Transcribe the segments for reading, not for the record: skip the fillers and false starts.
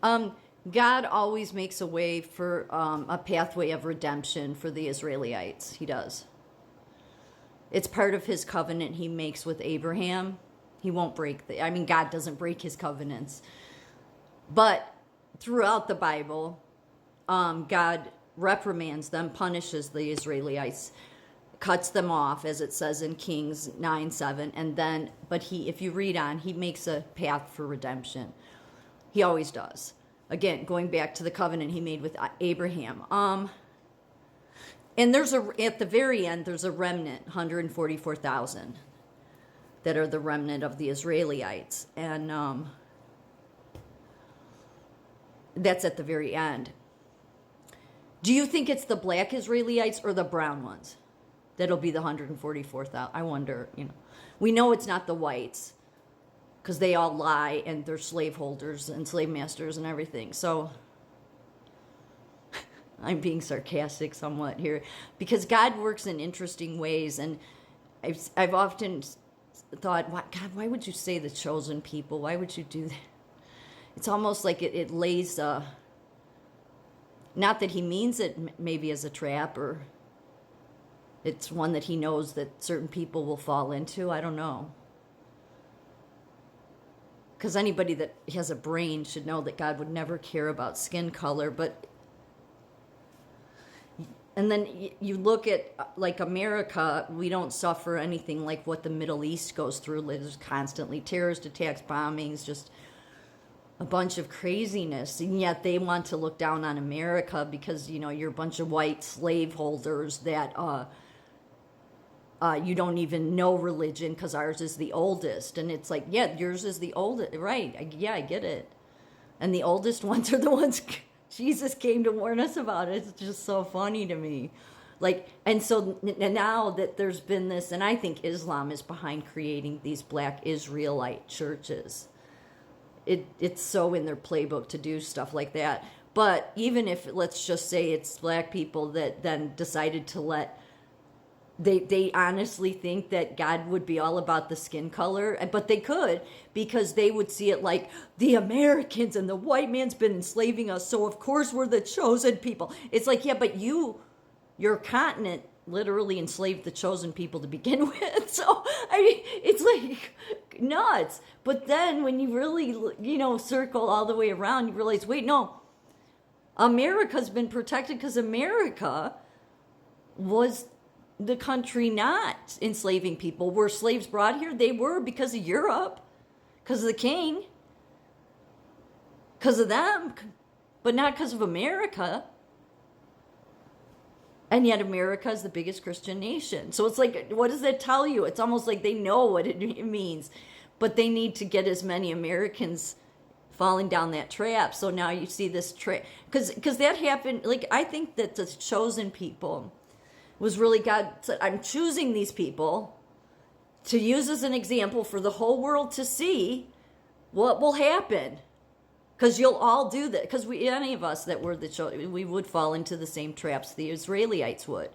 God always makes a way for a pathway of redemption for the Israelites. He does. It's part of his covenant he makes with Abraham. He won't break God doesn't break his covenants. But throughout the Bible, God reprimands them, punishes the Israelites, cuts them off, as it says in Kings 9:7, and then, if you read on, he makes a path for redemption. He always does. Again, going back to the covenant he made with Abraham. And at the very end, there's a remnant, 144,000, that are the remnant of the Israelites. And that's at the very end. Do you think it's the black Israelites or the brown ones that'll be the 144,000? I wonder, We know it's not the whites because they all lie and they're slaveholders and slave masters and everything. So I'm being sarcastic somewhat here because God works in interesting ways. And I've often thought, God, why would you say the chosen people? Why would you do that? It's almost like it lays, not that he means it maybe as a trap, or it's one that he knows that certain people will fall into. I don't know. Because anybody that has a brain should know that God would never care about skin color. And then you look at, like, America, we don't suffer anything like what the Middle East goes through. There's constantly terrorist attacks, bombings, just a bunch of craziness. And yet they want to look down on America because, you're a bunch of white slaveholders that you don't even know religion because ours is the oldest. And it's like, yeah, yours is the oldest. Right. I get it. And the oldest ones are the ones Jesus came to warn us about. It's just so funny to me. And so now that there's been this, and I think Islam is behind creating these black Israelite churches. It's so in their playbook to do stuff like that. But even if, let's just say it's black people that then decided to they honestly think that God would be all about the skin color, but they could, because they would see it like the Americans and the white man's been enslaving us, so of course we're the chosen people. It's like, yeah, but your continent literally enslaved the chosen people to begin with. So it's like nuts. But then when you really, circle all the way around, you realize, wait, no, America's been protected because America was the country not enslaving people. Were slaves brought here? They were, because of Europe, because of the king, because of them, but not because of America. And yet America is the biggest Christian nation. So it's like, what does that tell you? It's almost like they know what it means, but they need to get as many Americans falling down that trap. So now you see this trap, because that happened. I think that the chosen people was really God said, I'm choosing these people to use as an example for the whole world to see what will happen. Because you'll all do that. Because any of us that were the children, we would fall into the same traps the Israelites would.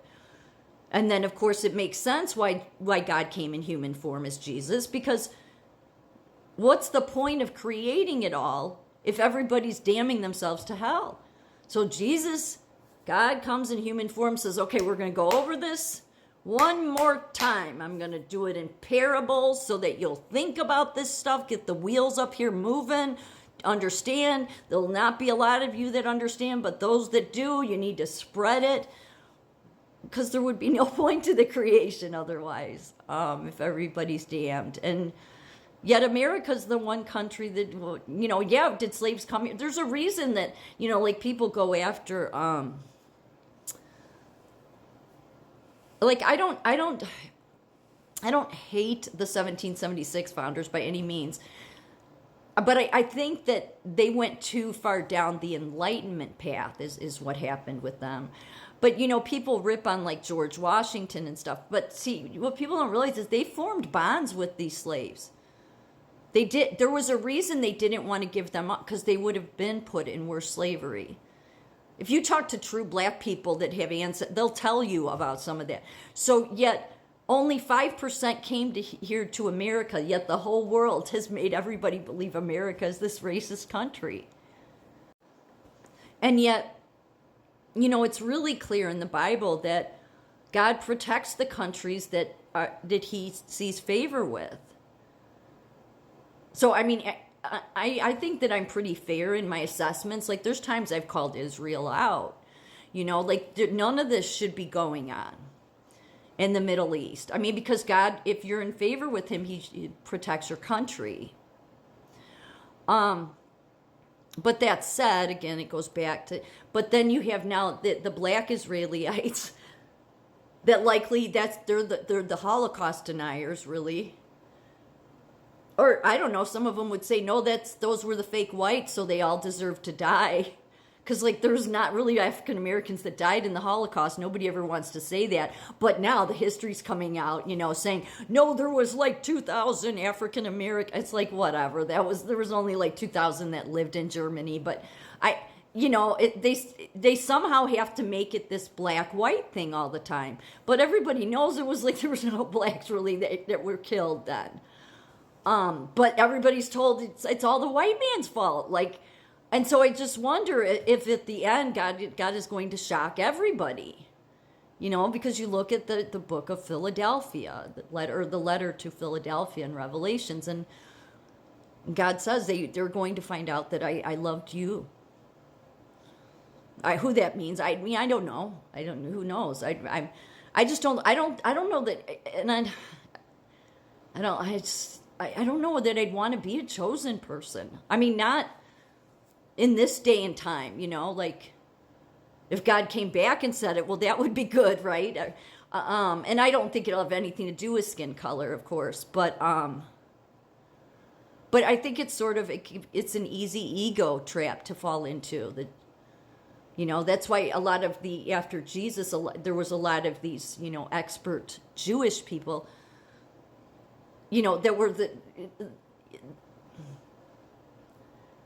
And then, of course, it makes sense why God came in human form as Jesus. Because what's the point of creating it all if everybody's damning themselves to hell? So God comes in human form, says, okay, we're going to go over this one more time. I'm going to do it in parables so that you'll think about this stuff, get the wheels up here moving, understand. There'll not be a lot of you that understand, but those that do, you need to spread it, because there would be no point to the creation otherwise, if everybody's damned. And yet America's the one country that, did slaves come here? There's a reason that, people go after, I don't hate the 1776 founders by any means. But I think that they went too far down the Enlightenment path is what happened with them. But, people rip on George Washington and stuff. But see, what people don't realize is they formed bonds with these slaves. They did. There was a reason they didn't want to give them up, because they would have been put in worse slavery. If you talk to true black people that have ancestors, they'll tell you about some of that. So yet only 5% came here to America, yet the whole world has made everybody believe America is this racist country. And yet, it's really clear in the Bible that God protects the countries that he sees favor with. So, I mean, I think that I'm pretty fair in my assessments. Like, there's times I've called Israel out. Like, none of this should be going on in the Middle East. I mean, because God, if you're in favor with him, he protects your country. But that said, again, it goes back to, but then you have now the black Israelites that likely they're the Holocaust deniers, really. Or I don't know, some of them would say, no, those were the fake whites, so they all deserve to die. Because, like, there's not really African Americans that died in the Holocaust. Nobody ever wants to say that. But now the history's coming out, saying, no, there was like 2,000 African American. It's like, whatever. There was only like 2,000 that lived in Germany. But they somehow have to make it this black-white thing all the time. But everybody knows it was like there was no blacks really that were killed then. But everybody's told it's all the white man's fault. Like, and so I just wonder if at the end God is going to shock everybody, because you look at the book of Philadelphia, the letter to Philadelphia in Revelations, and God says they're going to find out that I loved you. Who that means? I don't know. I don't know. Who knows? I just don't. I don't know that. And I don't know that I'd want to be a chosen person. I mean, not in this day and time, like if God came back and said it, well, that would be good, right? And I don't think it'll have anything to do with skin color, of course, but I think it's sort of, it's an easy ego trap to fall into. That's why a lot of after Jesus, there was a lot of these, expert Jewish people, that were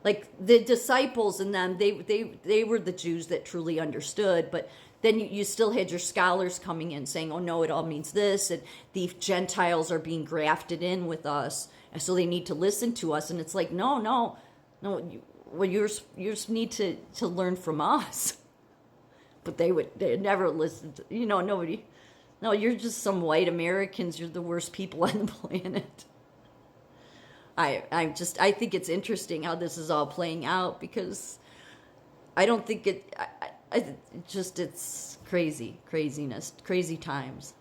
like the disciples, and them, they were the Jews that truly understood. But then you still had your scholars coming in saying, oh no, it all means this, and the Gentiles are being grafted in with us, and so they need to listen to us. And it's like, no, you just need to learn from us. But they never listened to, nobody. No, you're just some white Americans. You're the worst people on the planet. I think it's interesting how this is all playing out, because I don't think it's craziness, crazy times.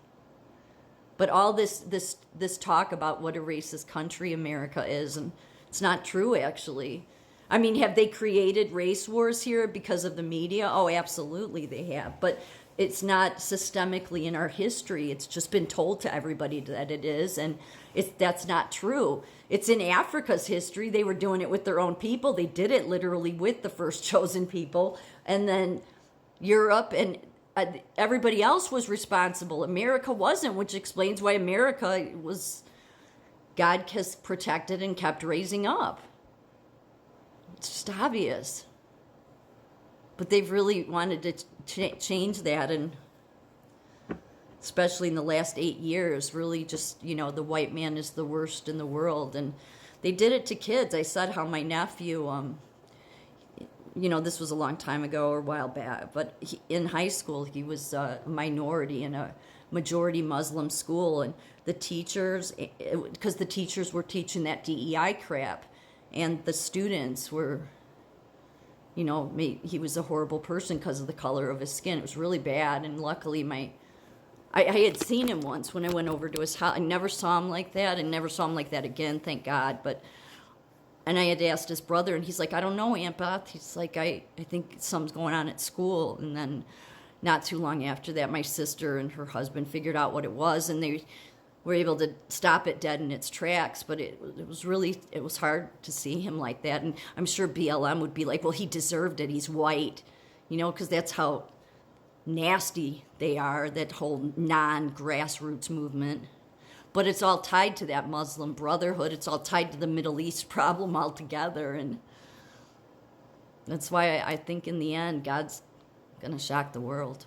But all this talk about what a racist country America is, and it's not true, actually. I mean, have they created race wars here because of the media? Oh, absolutely they have. But it's not systemically in our history. It's just been told to everybody that it is, and that's not true. It's in Africa's history. They were doing it with their own people. They did it literally with the first chosen people, and then Europe and everybody else was responsible. America wasn't, which explains why America God has protected and kept raising up. It's just obvious. But they've really wanted to change that, and especially in the last 8 years, really just, the white man is the worst in the world. And they did it to kids. I said how my nephew, this was a long time ago or a while back, but in high school, he was a minority in a majority Muslim school, and the teachers, because the teachers were teaching that DEI crap, and the students were, he was a horrible person because of the color of his skin. It was really bad, and luckily I had seen him once when I went over to his house. I never saw him like that, and never saw him like that again, thank God. And I had asked his brother, and he's like, I don't know, Aunt Beth. He's like, I think something's going on at school. And then not too long after that, my sister and her husband figured out what it was, and they were able to stop it dead in its tracks. But it was hard to see him like that. And I'm sure BLM would be like, well, he deserved it. He's white, because that's how nasty they are, that whole non-grassroots movement. But it's all tied to that Muslim Brotherhood. It's all tied to the Middle East problem altogether. And that's why I think in the end, God's going to shock the world.